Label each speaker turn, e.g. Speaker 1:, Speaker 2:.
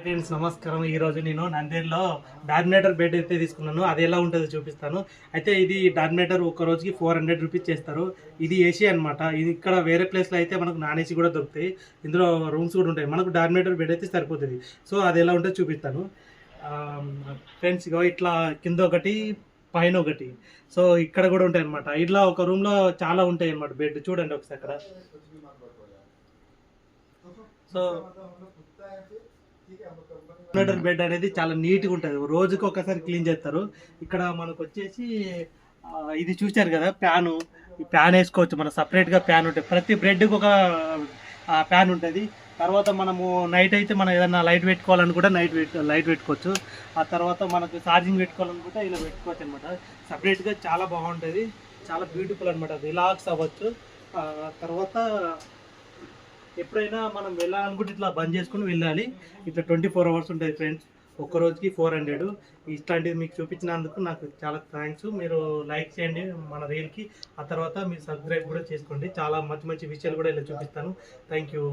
Speaker 1: Friends నమస్కారం. ఈరోజు నేను నందేడ్లో డార్మినేటర్ బెడ్ అయితే తీసుకున్నాను. అది ఎలా ఉంటుందో చూపిస్తాను. అయితే ఇది డార్మినేటర్ ఒక రోజుకి 400 రూపీస్ చేస్తారు. ఇది ఏసీ అనమాట. ఇది ఇక్కడ వేరే ప్లేస్లో అయితే మనకు నాన్ ఏసీ కూడా దొరుకుతాయి. ఇందులో రూమ్స్ కూడా ఉంటాయి. మనకు డార్మినేటర్ బెడ్ అయితే సరిపోతుంది. సో అది ఎలా ఉంటుందో చూపిస్తాను. ఫ్రెండ్స్ ఇగో ఇట్లా కింద ఒకటి పైన ఒకటి, సో ఇక్కడ కూడా ఉంటాయి అనమాట. ఇట్లా ఒక రూమ్లో చాలా ఉంటాయి అనమాట. బెడ్ చూడండి ఒకసారి అక్కడ. సో డార్మినేటర్ బెడ్ అనేది చాలా నీట్గా ఉంటుంది. రోజుకి ఒకసారి క్లీన్ చేస్తారు. ఇక్కడ మనకు వచ్చేసి ఇది చూశారు కదా ప్యాను. ఈ ప్యాన్ వేసుకోవచ్చు. మన సపరేట్గా ప్యాన్ ఉంటుంది. ప్రతి బ్రెడ్కి ఒక ప్యాన్ ఉంటుంది. తర్వాత మనము నైట్ అయితే మనం ఏదైనా లైట్ పెట్టుకోవాలనుకుంటే లైట్ పెట్టుకోవచ్చు. ఆ తర్వాత మనకు ఛార్జింగ్ పెట్టుకోవాలనుకుంటే ఇలా పెట్టుకోవచ్చు అనమాట. సపరేట్గా చాలా బాగుంటుంది. చాలా బ్యూటిఫుల్ అనమాట. రిలాక్స్ అవ్వచ్చు. తర్వాత ఎప్పుడైనా మనం వెళ్ళాలనుకుంటే ఇట్లా బంద్ చేసుకుని వెళ్ళాలి. ఇట్లా 24 అవర్స్ ఉంటుంది ఫ్రెండ్స్. ఒక్క రోజుకి 400. ఇట్లాంటిది మీకు చూపించినందుకు నాకు చాలా థ్యాంక్స్. మీరు లైక్ చేయండి మన రీల్కి. ఆ తర్వాత మీరు సబ్స్క్రైబ్ కూడా చేసుకోండి. చాలా మంచి మంచి విషయాలు కూడా ఇలా చూపిస్తాను. Thank you.